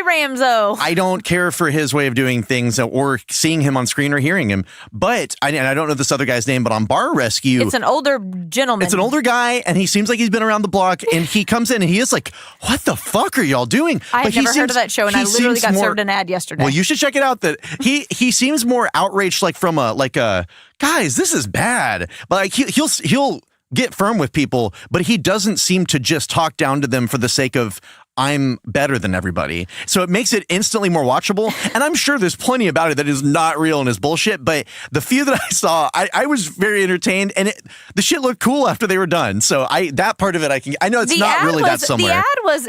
Ramso. I don't care for his way of doing things or seeing him on screen or hearing him. But, and I don't know this other guy's name, but on Bar Rescue. It's an older gentleman. It's an older guy, and he seems like he's been around the block, and he comes in and he is like, what the fuck are y'all doing? I've never heard of that show, and I literally got served an ad yesterday. Well, you should check it out. That he seems more outraged, from a guys, this is bad. But he'll get firm with people, but he doesn't seem to just talk down to them for the sake of I'm better than everybody. So it makes it instantly more watchable. And I'm sure there's plenty about it that is not real and is bullshit. But the few that I saw, I was very entertained, and the shit looked cool after they were done. So that part of it, I know it's not really that somewhere. The ad was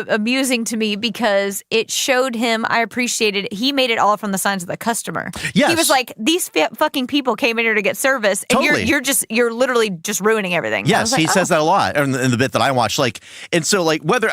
amusing to me because it showed him. I appreciated it. He made it all from the signs of the customer. Yes. He was like, these fucking people came in here to get service, and totally. you're literally just ruining everything. Yes, he says that a lot in the bit that I watched. And so whether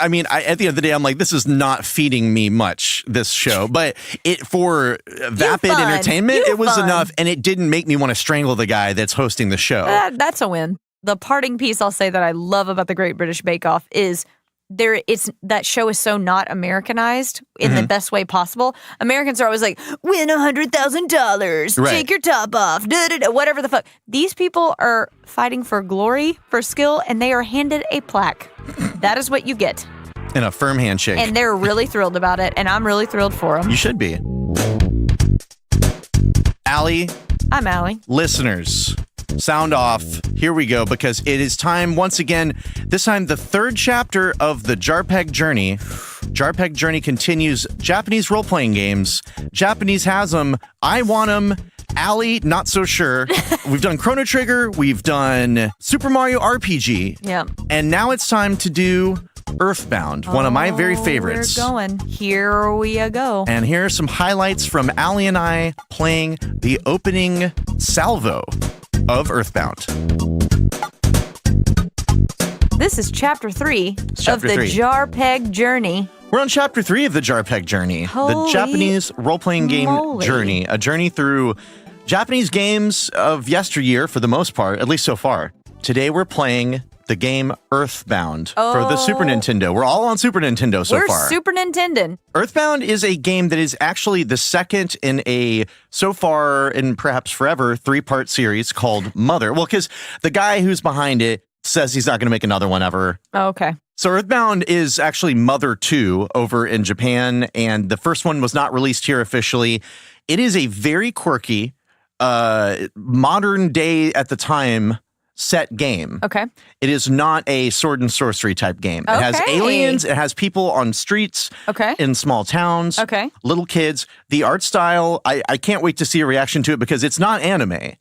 at the end of the day, I'm like, this is not feeding me much, this show, but for vapid entertainment, it was enough, and it didn't make me want to strangle the guy that's hosting the show. That's a win. The parting piece I'll say that I love about the Great British Bake Off is that show is so not Americanized in the best way possible. Americans are always like, win $100,000, take your top off, whatever the fuck. These people are fighting for glory, for skill, and they are handed a plaque. That is what you get. And a firm handshake. And they're really thrilled about it, and I'm really thrilled for them. You should be. Allie. I'm Allie. Listeners, sound off. Here we go, because it is time once again, this time the third chapter of the JRPG Journey. JRPG Journey continues Japanese role-playing games. Japanese has them. I want them. Allie, not so sure. We've done Chrono Trigger. We've done Super Mario RPG. Yeah. And now it's time to do Earthbound, one of my very favorites. We're going. Here we go. And here are some highlights from Allie and I playing the opening salvo of Earthbound. This is Chapter 3 of the JRPG Journey. We're on Chapter 3 of the JRPG Journey, the Japanese role-playing game journey, a journey through Japanese games of yesteryear for the most part, at least so far. Today we're playing the game Earthbound for the Super Nintendo. We're all on Super Nintendo so far. We're Super Nintendo. Earthbound is a game that is actually the second in a, so far and perhaps forever, 3-part series called Mother. Well, because the guy who's behind it says he's not going to make another one ever. Oh, okay. So Earthbound is actually Mother 2 over in Japan, and the first one was not released here officially. It is a very quirky, modern day at the time set game. Okay. It is not a sword and sorcery type game. It has aliens. It has people on streets. Okay. In small towns. Okay. Little kids. The art style, I can't wait to see a reation to it because it's not anime.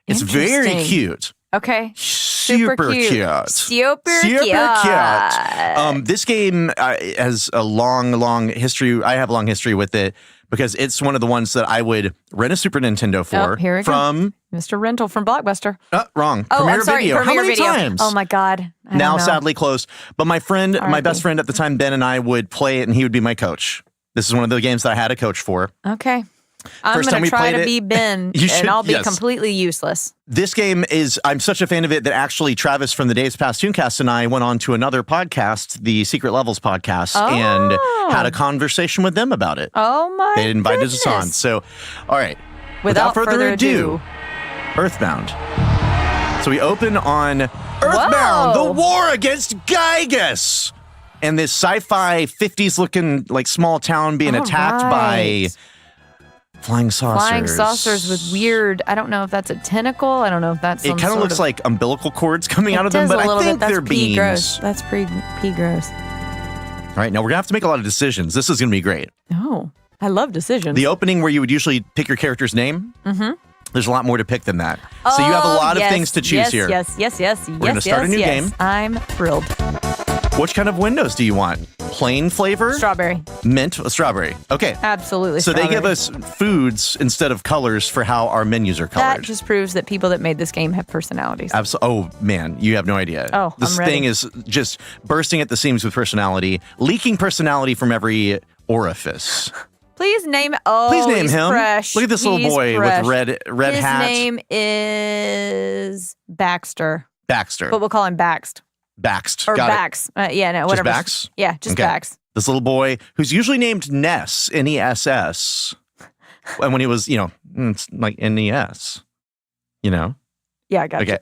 It's very cute. Okay. Super cute. Super cute. This game has a long history. I have a long history with it because it's one of the ones that I would rent a Super Nintendo for. Here we from go. Mr. Rental from Blockbuster. Wrong. Oh, Premiere I'm sorry. Video. Premiere How many Video. times? Oh my God. Now sadly closed. But my friend, my best friend at the time, Ben, and I would play it, and he would be my coach. This is one of the games that I had a coach for. Okay. I'm going to try to be Ben, and I'll be completely useless. This game is, I'm such a fan of it that actually Travis from the Days Past Tooncast and I went on to another podcast, the Secret Levels podcast, and had a conversation with them about it. Oh my They invited us on. So, all right. Without further ado, Earthbound. So we open on Earthbound, the war against Gygus. And this sci-fi 50s looking like small town being attacked by flying saucers. Flying saucers with weird, I don't know if that's a tentacle. I don't know if that's some It kind of looks like umbilical cords coming out of them, but I think they're beams. Gross. That's pretty pee gross. All right, now we're going to have to make a lot of decisions. This is going to be great. Oh, I love decisions. The opening where you would usually pick your character's name, there's a lot more to pick than that. So you have a lot of things to choose here. Yes. We're going to start a new game. I'm thrilled. Which kind of windows do you want? Plain flavor? Strawberry. Mint? Strawberry. Okay. Absolutely. So they give us foods instead of colors for how our menus are colored. That just proves that people that made this game have personalities. Oh, man. You have no idea. Oh, This I'm ready. thing is just bursting at the seams with personality, leaking personality from every orifice. Please name. Please name him. Fresh. Look at this little boy with red hat. His name is Baxter. Baxter. But we'll call him Baxt. Baxt. Or Got Bax. Whatever. Just Bax? Yeah, just Bax. This little boy who's usually named Ness, N-E-S-S. And when he was, it's like N-E-S, Yeah, I got Okay.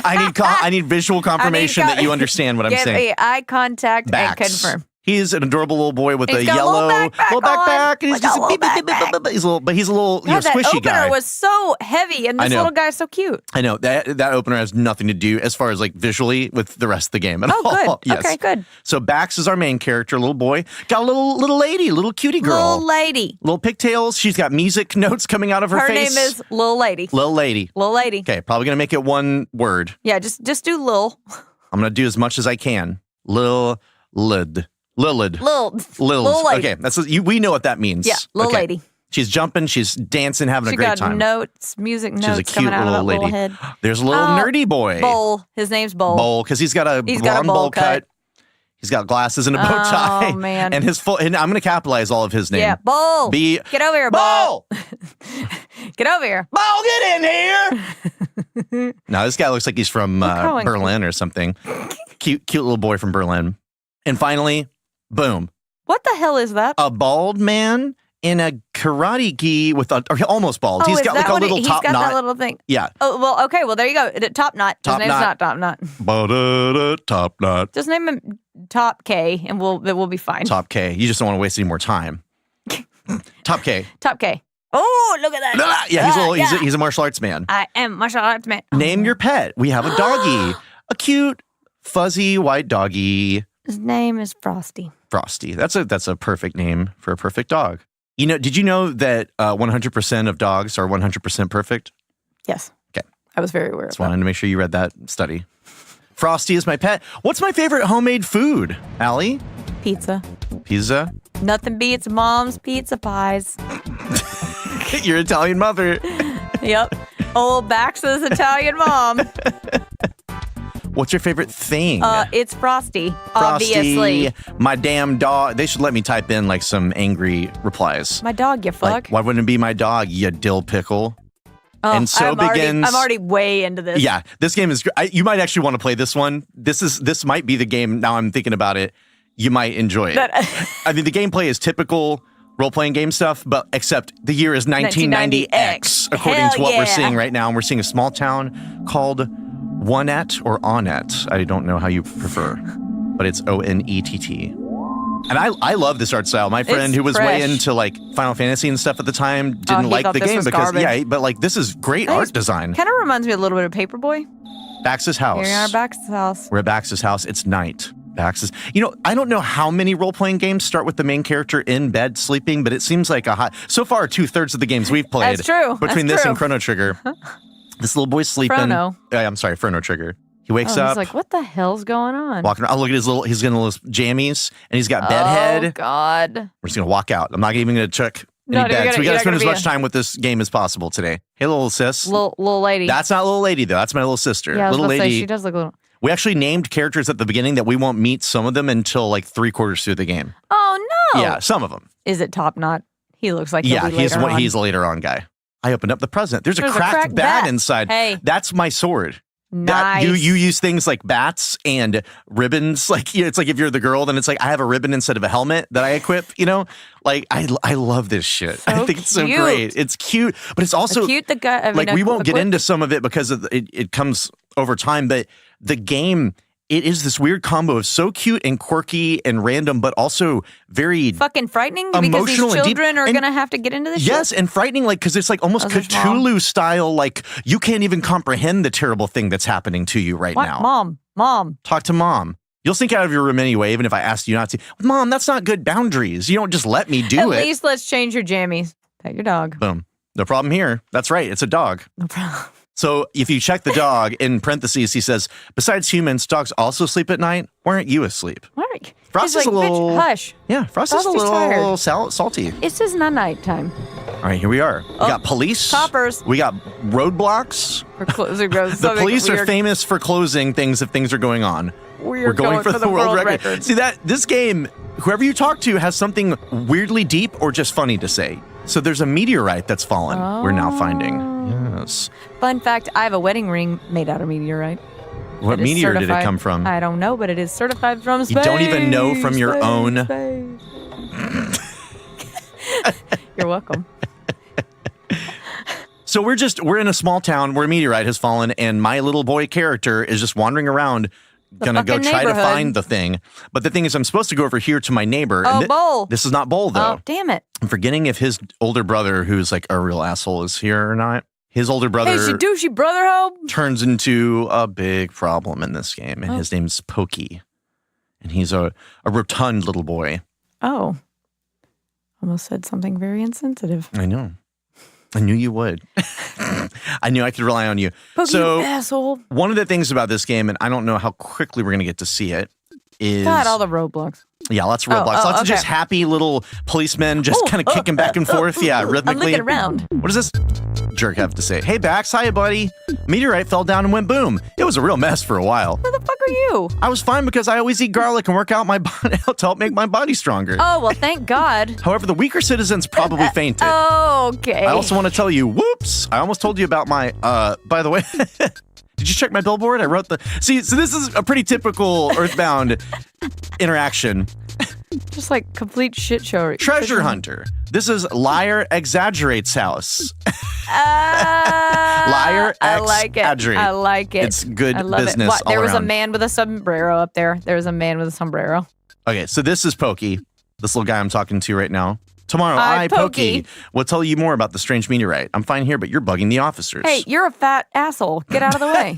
I need visual confirmation that you understand what I'm saying. Eye contact Bax. and confirm. He's an adorable little boy with He's a got yellow little backpack and he's on. just Like a little backpack. he's a little God, that squishy opener guy. was so heavy, and this little guy's so cute. I know that opener has nothing to do as far as like visually with the rest of the game at all. Good. Yes. Okay, good. So Bax is our main character, little boy. Got a little lady, little cutie girl. Little lady. Little pigtails. She's got music notes coming out of her face. Her name is Lil Lady. Lil Lady. Lil Lady. Okay, probably gonna make it one word. Yeah, just do Lil. I'm gonna do as much as I can. Lil Lid. Lilid. Lil Lady. Okay, we know what that means. Yeah, Lil Lady. She's jumping, she's dancing, having a great time. She got music notes she's a cute coming out of that lady. little head. There's a little nerdy boy. Bowl. His name's Bowl. Bowl, because he's got a blonde bowl cut. He's got glasses and a bow tie. Oh, man. And and I'm going to capitalize all of his name. Yeah, Bowl. Get over here, Bowl. Get over here. Bowl, get in here. No, this guy looks like he's from Berlin or something. Cute little boy from Berlin. And finally, boom. What the hell is that? A bald man in a karate gi with or almost bald. He's got like a little top knot. He's got that little thing. Yeah. Oh, well, okay. Well, there you go. Top knot. His name's not Top Knot. Top knot. Just name him Top K, and we'll be fine. Top K. You just don't want to waste any more time. Top K. Top K. Oh, look at that. Yeah, he's a martial arts man. I am martial arts man. Name your pet. We have a doggy. A cute, fuzzy, white doggy. His name is Frosty. Frosty. That's a perfect name for a perfect dog. Did you know that 100% of dogs are 100% perfect? Yes. Okay. I was very aware of that. Just wanted to make sure you read that study. Frosty is my pet. What's my favorite homemade food, Allie? Pizza. Pizza? Nothing beats Mom's pizza pies. Your Italian mother. Yep. Old Bax's Italian mom. What's your favorite thing? It's Frosty, Frosty, obviously. My damn dog. They should let me type in like some angry replies. My dog, you fuck. Like, why wouldn't it be my dog, you dill pickle? Oh, and so begins. I'm already way into this. Yeah, this game is. You might actually want to play this one. This might be the game. Now I'm thinking about it. You might enjoy it. I mean, the gameplay is typical role-playing game stuff, but except the year is 1990X, according to what we're seeing right now. And we're seeing a small town called Onett or Onett. I don't know how you prefer, but it's Onett. And I love this art style. My friend who was way into like Final Fantasy and stuff at the time didn't like the game because but like this is great art design. Kind of reminds me a little bit of Paperboy. Bax's house. Here we are, Bax's house. We're at Bax's house. It's night. Bax's. You know, I don't know how many role-playing games start with the main character in bed sleeping, but it seems like so far 2/3 of the games we've played. That's true. Between this and Chrono Trigger. This little boy's sleeping. I'm sorry, Chrono Trigger. He wakes up. He's like, what the hell's going on? Walking around. Oh, look at he's got little jammies, and he's got bedhead. Oh, God. We're just going to walk out. I'm not even going to check any beds. We got to spend as much time with this game as possible today. Hey, little sis. Little lady. That's not little lady, though. That's my little sister. Yeah, little lady. Say, she does look little. We actually named characters at the beginning that we won't meet some of them until like 3/4 through the game. Oh, no. Yeah, some of them. Is it Top Knot? He looks like he's a later on guy. I opened up the present. There's a cracked bat inside. Hey. That's my sword. Nice. You use things like bats and ribbons. Like, you know, it's like if you're the girl, then it's like I have a ribbon instead of a helmet that I equip. You know, like I love this shit. So I think it's so great. It's cute, but it's also cute. The guy. We won't get into some of it because it comes over time. But the game. It is this weird combo of so cute and quirky and random, but also very fucking frightening because these children are going to have to get into this shit. Yes, and frightening, like, because it's like almost Cthulhu style, like, you can't even comprehend the terrible thing that's happening to you right now. Mom. Talk to mom. You'll sneak out of your room anyway, even if I asked you not to. Mom, that's not good boundaries. You don't just let me do it. At least let's change your jammies. Pet your dog. Boom. No problem here. That's right. It's a dog. No problem. So if you check the dog, in parentheses, he says, besides humans, dogs also sleep at night. Why aren't you asleep? Frosty's a little... Bitch, hush. Yeah, Frosty's a little salty. It's just not nighttime. All right, here we are. We got police. Coppers. We got roadblocks. For closing roads. The police are famous for closing things if things are going on. We're going for the world record. See, this game, whoever you talk to has something weirdly deep or just funny to say. So there's a meteorite that's fallen. We're now finding. Yes. Fun fact, I have a wedding ring made out of meteorite. What meteor did it come from? I don't know, but it is certified from space. You don't even know from your own. You're welcome. So we're in a small town where a meteorite has fallen, and my little boy character is just wandering around, gonna go try to find the thing. But the thing is, I'm supposed to go over here to my neighbor. Oh, Bull. This is not Bull, though. Oh, damn it. I'm forgetting if his older brother, who's like a real asshole, is here or not. His older brother douchey brother home turns into a big problem in this game, and his name's Pokey. And he's a rotund little boy. Oh. Almost said something very insensitive. I know. I knew you would. I knew I could rely on you. Pokey, you asshole. One of the things about this game, and I don't know how quickly we're going to get to see it, is... God, all the roadblocks. Yeah, lots of roadblocks. Lots of just happy little policemen just kind of kicking back and forth. Yeah, rhythmically. I'm looking around. What does this jerk have to say? Hey, Bax. Hiya, buddy. Meteorite fell down and went boom. It was a real mess for a while. Who the fuck are you? I was fine because I always eat garlic and work out my body to help make my body stronger. Oh, well, thank God. However, the weaker citizens probably fainted. Okay. I also want to tell you, whoops, I almost told you about my, by the way... Did you check my billboard? I wrote so this is a pretty typical Earthbound interaction. Just like complete shit show. Treasure hunter. This is Liar Exaggerates house. Liar Exaggerates. I like it. It's good business all There was around. a man with a sombrero up there. There was a man with a sombrero. Okay, so this is Pokey, this little guy I'm talking to right now. Tomorrow, I, Pokey, will tell you more about the strange meteorite. I'm fine here, but you're bugging the officers. Hey, you're a fat asshole. Get out of the way.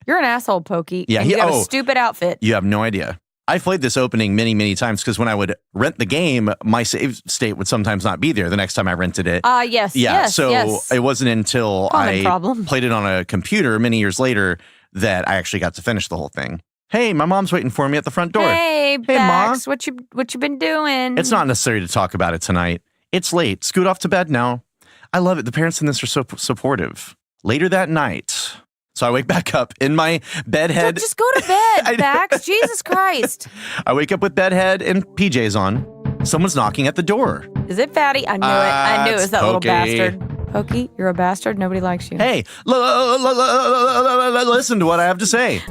You're an asshole, Pokey. Yeah, and you got a stupid outfit. You have no idea. I've played this opening many, many times because when I would rent the game, my save state would sometimes not be there the next time I rented it. Yes. Yeah, yes, so yes. it wasn't until Common problem. Played it on a computer many years later that I actually got to finish the whole thing. Hey, my mom's waiting for me at the front door. Hey, Bax, what you been doing? It's not necessary to talk about it tonight. It's late. Scoot off to bed now. I love it. The parents in this are so supportive. Later that night, so I wake back up in my bedhead. Just go to bed, Bax. Jesus Christ. I wake up with bedhead and PJs on. Someone's knocking at the door. Is it Fatty? I knew it. I knew it was that little bastard. Pokey, you're a bastard. Nobody likes you. Hey, listen to what I have to say.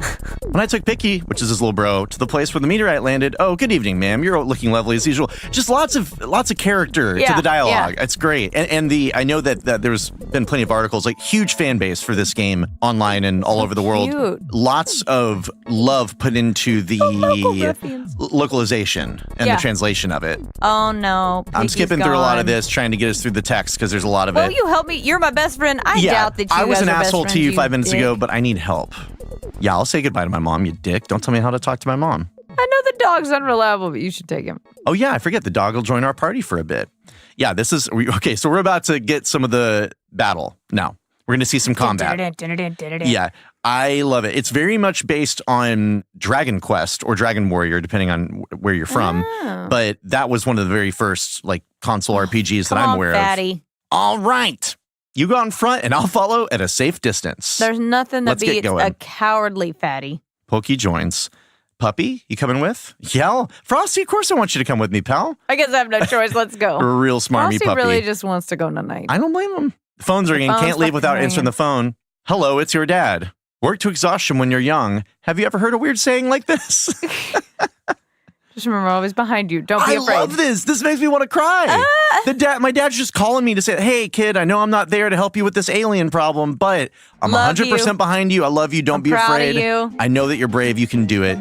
When I took Picky, which is his little bro, to the place where the meteorite landed, oh, good evening, ma'am. You're looking lovely as usual. Just lots of character to the dialogue. Yeah. It's great. And I know that there's been plenty of articles, like huge fan base for this game online and all over the world. Cute. Lots of love put into the localization and the translation of it. Oh, no. I'm skipping through a lot of this, trying to get us through the text because there's a lot of it. Will you help me? You're my best friend. I doubt that you I was guys an are asshole best to you friends, 5 minutes dick. ago, but I need help. Yeah, I'll say goodbye to my mom, you dick. Don't tell me how to talk to my mom. I know the dog's unreliable, but you should take him. Oh, yeah, I forget. The dog will join our party for a bit. Yeah, okay, so we're about to get some of the battle now. We're going to see some combat. Yeah, I love it. It's very much based on Dragon Quest or Dragon Warrior, depending on where you're from. Oh. But that was one of the very first console RPGs that I'm aware of. All right. You go out in front, and I'll follow at a safe distance. There's nothing that beats a cowardly fatty. Pokey joins. Puppy, you coming with? Yeah. Frosty, of course I want you to come with me, pal. I guess I have no choice. Let's go. Real smarmy Frosty puppy. really just wants to go tonight. I don't blame him. The phone's ringing. Can't leave without answering the phone. Hello, it's your dad. Work to exhaustion when you're young. Have you ever heard a weird saying like this? Just remember, always behind you. Don't be afraid. I love this. This makes me want to cry. My dad's just calling me to say, hey, kid, I know I'm not there to help you with this alien problem, but I'm 100% behind you. I love you. Don't be afraid. Of you. I know that you're brave. You can do it.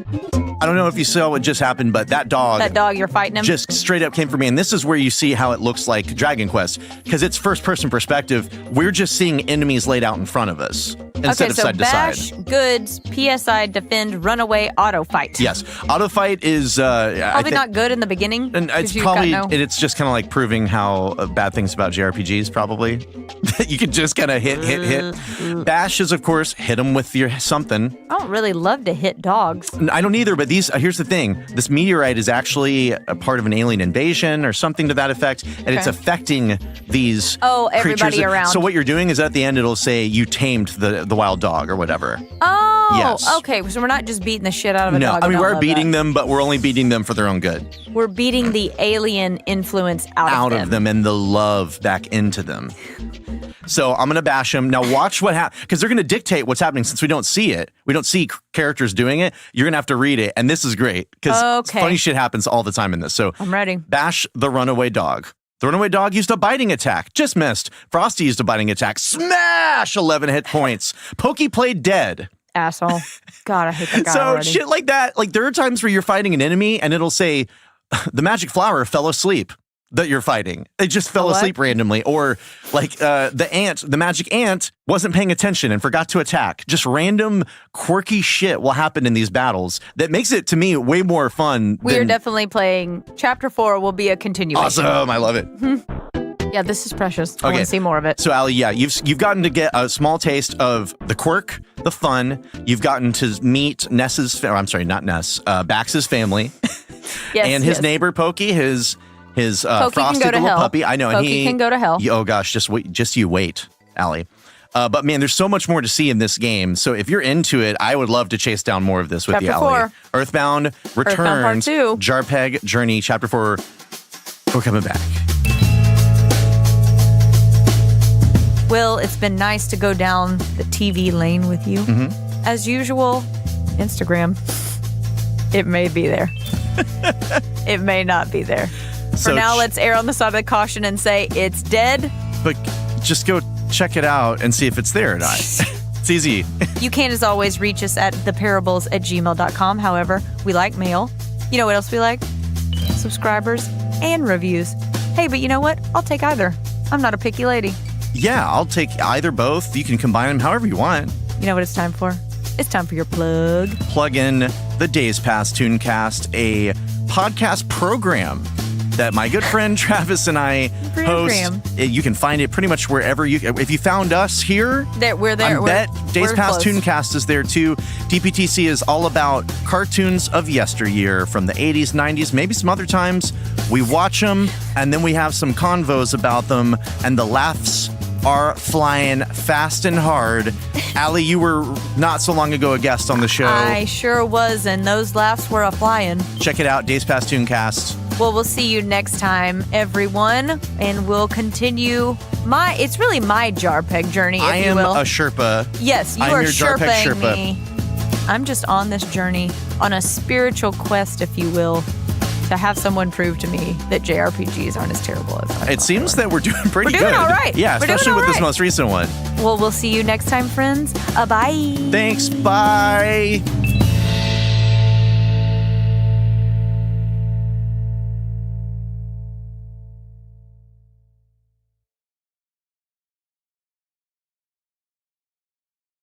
I don't know if you saw what just happened, but that dog, you're fighting him, just straight up came for me. And this is where you see how it looks like Dragon Quest, because it's first-person perspective. We're just seeing enemies laid out in front of us instead of side to side. Bash, goods, PSI, defend, runaway, auto fight. Yes, auto fight is probably not good in the beginning. And it's probably it's just kind of like proving how bad things about JRPGs probably. That you can just kind of hit. Bash is, of course, hit them with your something. I don't really love to hit dogs. I don't either, but here's the thing. This meteorite is actually a part of an alien invasion or something to that effect, and it's affecting these everybody creatures. around. So what you're doing is at the end it'll say you tamed the wild dog or whatever. Oh, yes. Okay. So we're not just beating the shit out of a dog. No, I mean, we're beating them, but we're only beating them for their own good. We're beating the alien influence out of them and the love back into them. So I'm going to bash them. Now watch what happens, because they're going to dictate what's happening since we don't see it. We don't see characters doing it. You're going to have to read it. And this is great, because funny shit happens all the time in this. So I'm ready. Bash the runaway dog. The runaway dog used a biting attack. Just missed. Frosty used a biting attack. Smash! 11 hit points. Pokey played dead. Asshole. God, I hate that guy already. Shit like that. Like, there are times where you're fighting an enemy and it'll say, the magic flower fell asleep that you're fighting. It just fell asleep randomly. Or like the magic ant wasn't paying attention and forgot to attack. Just random quirky shit will happen in these battles that makes it, to me, way more fun. We are definitely playing. Chapter 4 will be a continuation. Awesome. I love it. Yeah, this is precious. I want to see more of it. So, Allie, you've gotten to get a small taste of the quirk, the fun. You've gotten to meet Bax's family. Yes, and his neighbor, Pokey, his frosty little puppy. I know. Pokey can go to hell. Oh, gosh, just you wait, Allie. But, man, there's so much more to see in this game. So if you're into it, I would love to chase down more of this with you, Allie. Earthbound returns. Part 2. JRPG Journey, Chapter 4. We're coming back. Will, it's been nice to go down the TV lane with you. Mm-hmm. As usual, Instagram, it may be there. It may not be there. For now, let's err on the side of the caution and say it's dead. But just go check it out and see if it's there or not. It's easy. You can, as always, reach us at theparables@gmail.com. However, we like mail. You know what else we like? Subscribers and reviews. Hey, but you know what? I'll take either. I'm not a picky lady. Yeah, I'll take either, both. You can combine them however you want. You know what it's time for? It's time for your plug. Plug in the Days Past Tooncast, a podcast program that my good friend Travis and I host. You can find it pretty much wherever if you found us here, we're there. I bet Days Past Tooncast is there too. DPTC is all about cartoons of yesteryear from the 80s, 90s, maybe some other times. We watch them and then we have some convos about them, and the laughs are flying fast and hard. Allie, you were not so long ago a guest on the show. I sure was, and those laughs were a-flying. Check it out, Days Past Tooncast. Well, we'll see you next time, everyone, and we'll continue it's really my JRPG journey, if you will. I am a Sherpa. Yes, you I'm are your JRPG Sherpaing me. I'm just on this journey, on a spiritual quest, if you will, to have someone prove to me that JRPGs aren't as terrible as I thought. It seems that we're doing pretty good. We're doing all right. Yeah, especially with this most recent one. Well, we'll see you next time, friends. Bye. Thanks. Bye.